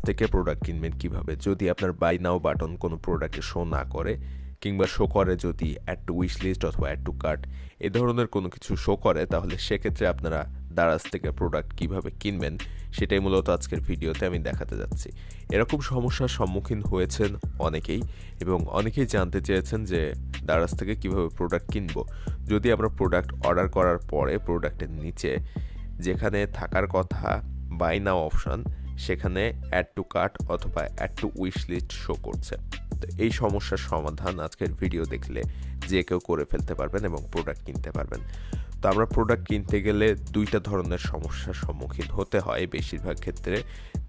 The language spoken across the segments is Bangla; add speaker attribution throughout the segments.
Speaker 1: থেকে প্রোডাক্ট কিনবেন কিভাবে যদি আপনার বাই নাও বাটন কোনো প্রোডাক্টে শো না করে কিংবা শো করে যদি অ্যাড টু উইশ লিস্ট অথবা অ্যাড টু কার্ট এ ধরনের কোনো কিছু শো করে তাহলে সেক্ষেত্রে আপনারা দারাজ থেকে প্রোডাক্ট কিভাবে কিনবেন সেটাই মূলত আজকের ভিডিওতে আমি দেখাতে যাচ্ছি। এরকম সমস্যার সম্মুখীন হয়েছেন অনেকেই এবং অনেকেই জানতে চেয়েছেন যে দারাজ থেকে কিভাবে প্রোডাক্ট কিনবো। যদি আমরা প্রোডাক্ট অর্ডার করার পরে প্রোডাক্টের নিচে যেখানে থাকার কথা বাই নাও অপশন সেখানে অ্যাড টু কার্ট অথবা add to wish list show করছে। তো এই সমস্যার সমাধান আজকের ভিডিও দেখলে যে কেউ করে ফেলতে পারবেন এবং প্রোডাক্ট কিনতে পারবেন। তো আমরা প্রোডাক্ট কিনতে গেলে দুইটা ধরনের সমস্যার সম্মুখীন হতে হয় বেশিরভাগ ক্ষেত্রে,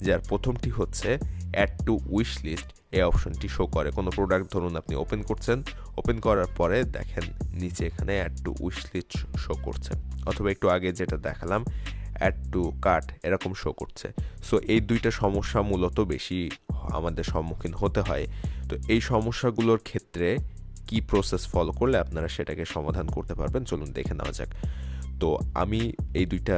Speaker 1: যার প্রথমটি হচ্ছে অ্যাড টু উইশ লিস্ট। এই অপশনটি শো করে কোনো প্রোডাক্ট ধরুন আপনি ওপেন করছেন, ওপেন করার পরে দেখেন নিচে এখানে add to wish list show করছে, অথবা একটু আগে যেটা দেখালাম অ্যাড টু কার্ট এরকম শো করছে। সো এই দুইটা সমস্যা মূলত বেশি আমাদের সম্মুখীন হতে হয়। তো এই সমস্যাগুলোর ক্ষেত্রে কি প্রসেস ফলো করলে আপনারা সেটাকে সমাধান করতে পারবেন চলুন দেখে নেওয়া যাক। তো আমি এই দুইটা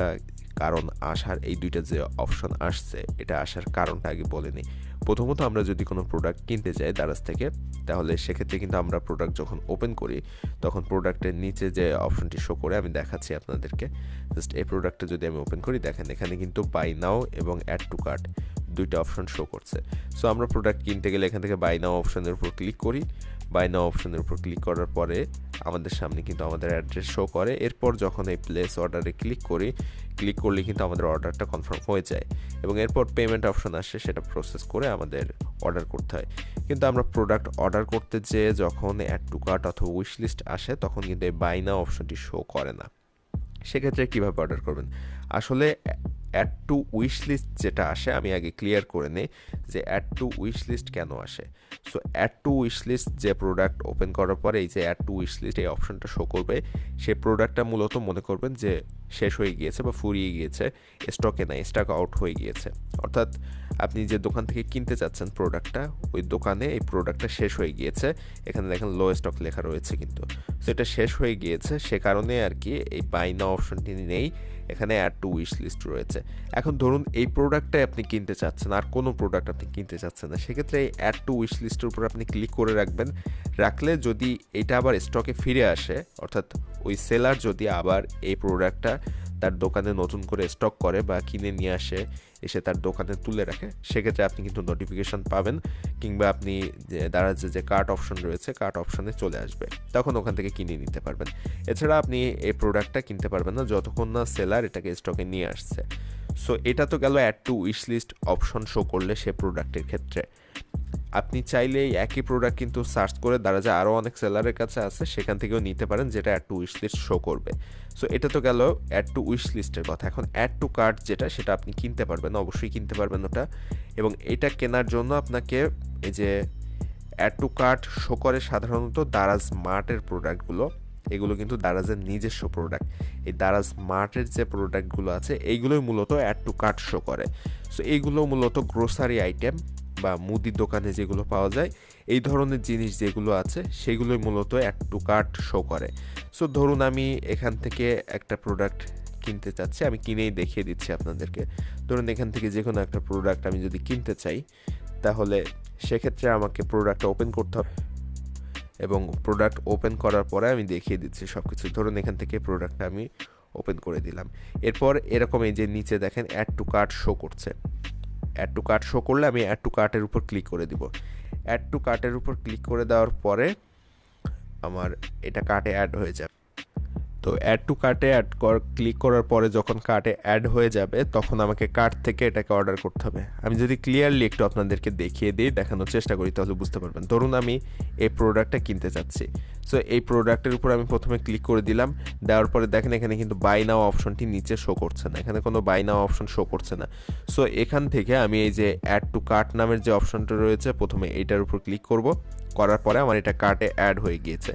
Speaker 1: কারণ আসার, এই দুইটা যে অপশন আসছে এটা আসার কারণটা আগে বলে নিই। প্রথমত আমরা যদি কোনো প্রোডাক্ট কিনতে যাই দারাজ থেকে তাহলে সেক্ষেত্রে কিন্তু আমরা প্রোডাক্ট যখন ওপেন করি তখন প্রোডাক্টের নিচে যে অপশনটি শো করে আমি দেখাচ্ছি আপনাদেরকে। জাস্ট এই প্রোডাক্টটা যদি আমি ওপেন করি দেখেন এখানে কিন্তু বাই নাও এবং অ্যাড টু কার্ট দুইটা অপশন শো করছে। সো আমরা প্রোডাক্ট কিনতে গেলে এখান থেকে বাই নাও অপশনের উপর ক্লিক করি। বাই নাও অপশনের উপর ক্লিক করার পরে আমাদের সামনে কিন্তু আমাদের অ্যাড্রেস শো করে। এরপর যখন এই প্লেস অর্ডারে ক্লিক করি, ক্লিক করলে কিন্তু আমাদের অর্ডারটা কনফার্ম হয়ে যায় এবং এরপর পেমেন্ট অপশন আসে, সেটা প্রসেস করে আমাদের অর্ডার করতে হয়। কিন্তু আমরা প্রোডাক্ট অর্ডার করতে যেয়ে যখন অ্যাড টু কার্ট অথবা উইশ লিস্ট আসে তখন কিন্তু এই বাই নাও অপশনটি শো করে না। সেক্ষেত্রে কীভাবে অর্ডার করবেন? আসলে অ্যাড টু উইশ লিস্ট যেটা আসে আমি আগে ক্লিয়ার করে নিই যে অ্যাড টু উইশ লিস্ট কেন আসে। So add to wish list যে প্রোডাক্ট ওপেন করার পরে এই যে অ্যাড টু উইশ লিস্ট এই অপশনটা শো করবে, সেই প্রোডাক্টটা মূলত মনে করবেন যে শেষ হয়ে গিয়েছে বা ফুরিয়ে গিয়েছে, স্টকে নাই, স্টক আউট হয়ে গিয়েছে। অর্থাৎ আপনি যে দোকান থেকে কিনতে চাচ্ছেন প্রোডাক্টটা ওই দোকানে এই প্রোডাক্টটা শেষ হয়ে গিয়েছে, এখানে দেখেন লো স্টক লেখা রয়েছে কিন্তু। সো এটা শেষ হয়ে গিয়েছে সে কারণে আর কি এই বাই নাও অপশনটি নেই, এখানে অ্যাড টু উইশ লিস্ট রয়েছে। এখন ধরুন এই প্রোডাক্টটাই আপনি কিনতে চাচ্ছেন, আর কোনো প্রোডাক্ট আপনি কিনতে চাচ্ছেন না, সেক্ষেত্রে এই অ্যাড টু উইশ লিস্টের উপর আপনি ক্লিক করে রাখবেন। রাখলে যদি এটা আবার স্টকে ফিরে আসে, অর্থাৎ ওই সেলার যদি আবার এই প্রোডাক্টটা তার দোকানে নতুন করে স্টক করে বা কিনে নিয়ে আসে এসে তার দোকানে তুলে রাখে, সেক্ষেত্রে আপনি কিন্তু নোটিফিকেশন পাবেন কিংবা আপনি দারাজে যে কার্ট অপশন রয়েছে কার্ট অপশনে চলে আসবে, তখন ওখান থেকে কিনে নিতে পারবেন। এছাড়া আপনি এই প্রোডাক্টটা কিনতে পারবেন না যতক্ষণ না সেলার এটাকে স্টকে নিয়ে আসছে। সো এটা তো গেল add to wish list option show করলে সে প্রোডাক্টের ক্ষেত্রে। আপনি চাইলে একই প্রোডাক্ট কিন্তু সার্চ করে দারাজে আরও অনেক সেলারের কাছে আছে, সেখান থেকেও নিতে পারেন যেটা add to wish list show করবে। সো এটা তো গেল অ্যাড টু উইশ লিস্টের কথা। এখন অ্যাড টু কার্ট যেটা সেটা আপনি কিনতে পারবেন, অবশ্যই কিনতে পারবেন ওটা। এবং এটা কেনার জন্য আপনাকে এই যে অ্যাড টু কার্ট শো করে সাধারণত দারাজ মার্টের প্রোডাক্টগুলো, এগুলো কিন্তু দারাজের নিজস্ব প্রোডাক্ট। এই দারাজ মার্টের যে প্রোডাক্টগুলো আছে এইগুলোই মূলত অ্যাড টু কার্ট শো করে। সো এইগুলো মূলত গ্রোসারি আইটেম বা মুদির দোকানে যেগুলো পাওয়া যায় এই ধরনের জিনিস যেগুলো আছে সেগুলোই মূলত অ্যাড টু কার্ট শো করে। সো ধরুন আমি এখান থেকে একটা প্রোডাক্ট কিনতে চাচ্ছি, আমি কিনেই দেখিয়ে দিচ্ছি আপনাদেরকে। ধরুন এখান থেকে যে কোনো একটা প্রোডাক্ট আমি যদি কিনতে চাই তাহলে সেক্ষেত্রে আমাকে প্রোডাক্টটা ওপেন করতে হবে এবং প্রোডাক্ট ওপেন করার পরে আমি দেখিয়ে দিচ্ছি সব কিছু। ধরুন এখান থেকে প্রোডাক্টটা আমি ওপেন করে দিলাম। এরপর এরকম এই যে নিচে দেখেন অ্যাড টু কার্ট শো করছে। অ্যাড টু কার্ট শো করলে আমি অ্যাড টু কার্টের উপর ক্লিক করে দিব। অ্যাড টু কার্টের উপর ক্লিক করে দেওয়ার পরে আমার এটা কার্টে অ্যাড হয়ে যাবে। তো অ্যাড টু কার্টে ক্লিক করার পরে যখন কার্টে অ্যাড হয়ে যাবে তখন আমাকে কার্ট থেকে এটাকে অর্ডার করতে হবে। আমি যদি ক্লিয়ারলি একটু আপনাদেরকে দেখিয়ে দিই, দেখানোর চেষ্টা করি তাহলে বুঝতে পারবেন। ধরুন আমি এই প্রোডাক্টটা কিনতে চাচ্ছি। সো এই প্রোডাক্টের উপর আমি প্রথমে ক্লিক করে দিলাম। দেওয়ার পরে দেখেন এখানে কিন্তু বাই নাও অপশনটি নিচে শো করছে না, এখানে কোনো বাই নাও অপশন শো করছে না। সো এখান থেকে আমি এই যে অ্যাড টু কার্ট নামের যে অপশনটা রয়েছে প্রথমে এইটার উপর ক্লিক করব। করার পরে আমার এটা কার্টে অ্যাড হয়ে গিয়েছে।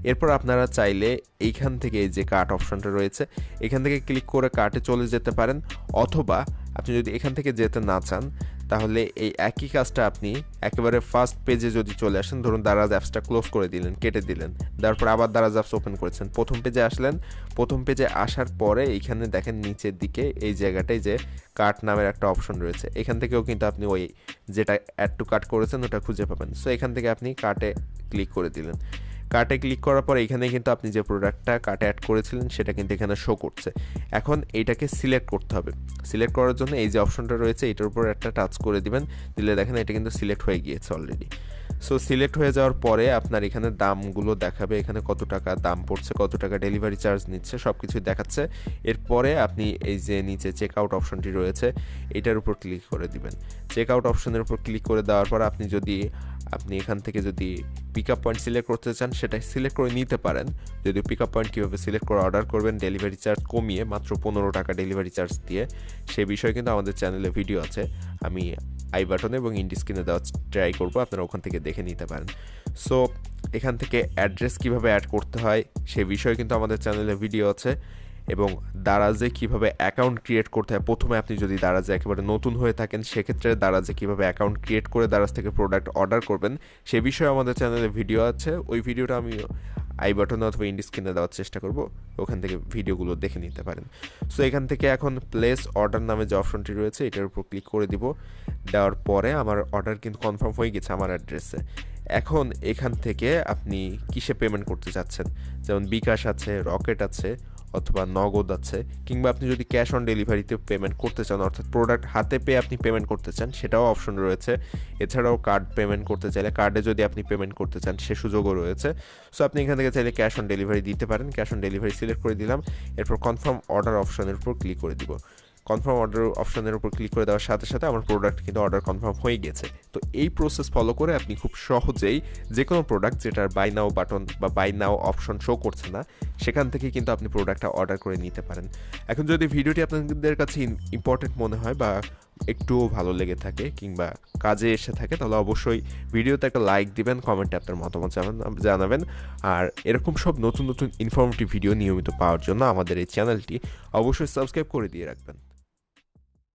Speaker 1: এরপর আপনারা চাইলে এইখান থেকে এই যে কার্ট অপশনটা রয়েছে এখান থেকে ক্লিক করে কার্টে চলে যেতে পারেন, অথবা আপনি যদি এখান থেকে যেতে না চান তাহলে এই একই কাজটা আপনি একেবারে ফার্স্ট পেজে যদি চলে আসেন, ধরুন দারাজ অ্যাপসটা ক্লোজ করে দিলেন, কেটে দিলেন, তারপর আবার দারাজ অ্যাপস ওপেন করেছেন, প্রথম পেজে আসলেন, প্রথম পেজে আসার পরে এইখানে দেখেন নিচের দিকে এই জায়গাটায় যে কার্ট নামের একটা অপশন রয়েছে, এখান থেকেও কিন্তু আপনি ওই যেটা অ্যাড টু কার্ট করেছেন ওটা খুঁজে পাবেন। সো এখান থেকে আপনি কার্টে ক্লিক করে দিলেন। কার্টে ক্লিক করার পর এখানে কিন্তু আপনি যে প্রোডাক্টটা কার্টে অ্যাড করেছিলেন সেটা কিন্তু এখানে শো করছে। এখন এইটাকে সিলেক্ট করতে হবে। সিলেক্ট করার জন্য এই যে অপশনটা রয়েছে এটার উপর একটা টাচ করে দিবেন, দিলে দেখেন এটা কিন্তু সিলেক্ট হয়ে গিয়েছে অলরেডি। সো সিলেক্ট হয়ে যাওয়ার পরে আপনার এখানে দামগুলো দেখাবে, এখানে কত টাকা দাম পড়ছে, কত টাকা ডেলিভারি চার্জ নিচ্ছে, সব কিছুই দেখাচ্ছে। এরপরে আপনি এই যে নিচে চেক আউট অপশনটি রয়েছে এটার উপর ক্লিক করে দিবেন। চেক আউট অপশনের উপর ক্লিক করে দেওয়ার পর আপনি এখান থেকে যদি পিক আপ পয়েন্ট সিলেক্ট করতে চান সেটা সিলেক্ট করে নিতে পারেন। যদি পিক আপ পয়েন্ট কীভাবে সিলেক্ট করে অর্ডার করবেন ডেলিভারি চার্জ কমিয়ে মাত্র 15 টাকা ডেলিভারি চার্জ দিয়ে, সে বিষয়ে কিন্তু আমাদের চ্যানেলে ভিডিও আছে, আমি আই বাটনে এবং ইন্ডি স্ক্রিনে দেওয়া ট্রাই করবো, আপনারা ওখান থেকে দেখে নিতে পারেন। সো এখান থেকে অ্যাড্রেস কীভাবে অ্যাড করতে হয় সে বিষয়ে কিন্তু আমাদের চ্যানেলে ভিডিও আছে, এবং দারাজে কীভাবে অ্যাকাউন্ট ক্রিয়েট করতে হয়, প্রথমে আপনি যদি দারাজে একেবারে নতুন হয়ে থাকেন সেক্ষেত্রে দারাজে কীভাবে অ্যাকাউন্ট ক্রিয়েট করে দারাজ থেকে প্রোডাক্ট অর্ডার করবেন সে বিষয়ে আমাদের চ্যানেলে ভিডিও আছে। ওই ভিডিওটা আমি আই বাটনে অথবা ইন্ডি স্ক্রিনে দেওয়ার চেষ্টা করব, ওখান থেকে ভিডিওগুলো দেখে নিতে পারেন। সো এখান থেকে এখন প্লেস অর্ডার নামে যে অপশনটি রয়েছে এটার উপর ক্লিক করে দিব। দেওয়ার পরে আমার অর্ডার কিন্তু কনফার্ম হয়ে গেছে আমার অ্যাড্রেসে। এখন এখান থেকে আপনি কিসে পেমেন্ট করতে চাচ্ছেন, যেমন বিকাশ আছে, রকেট আছে, অথবা নগদ আছে, কিংবা আপনি যদি ক্যাশ অন ডেলিভারিতে পেমেন্ট করতে চান অর্থাৎ প্রোডাক্ট হাতে পেয়ে আপনি পেমেন্ট করতে চান সেটাও অপশন রয়েছে। এছাড়াও কার্ড পেমেন্ট করতে চাইলে কার্ডে যদি আপনি পেমেন্ট করতে চান সে সুযোগও রয়েছে। সো আপনি এখান থেকে চাইলে ক্যাশ অন ডেলিভারি দিতে পারেন। ক্যাশ অন ডেলিভারি সিলেক্ট করে দিলাম, এরপর কনফার্ম অর্ডার অপশনের উপর ক্লিক করে দিব। কনফার্ম অর্ডার অপশনের উপর ক্লিক করে দেওয়ার সাথে সাথে আমার প্রোডাক্ট কিন্তু অর্ডার কনফার্ম হয়ে গেছে। তো এই প্রসেস ফলো করে আপনি খুব সহজেই যে কোনো প্রোডাক্ট যেটার বাই নাও বাটন বা বাই নাও অপশন শো করছে না সেখান থেকে কিন্তু আপনি প্রোডাক্টটা অর্ডার করে নিতে পারেন। এখন যদি ভিডিওটি আপনাদের কাছে ইম্পর্টেন্ট মনে হয় বা একটুও ভালো লেগে থাকে কিংবা কাজে এসে থাকে তাহলে অবশ্যই ভিডিওতে একটা লাইক দিবেন, কমেন্টে আপনার মতামত জানাবেন। আর এরকম সব নতুন নতুন ইনফরমেটিভ ভিডিও নিয়মিত পাওয়ার জন্য আমাদের এই চ্যানেলটি অবশ্যই সাবস্ক্রাইব করে দিয়ে রাখবেন।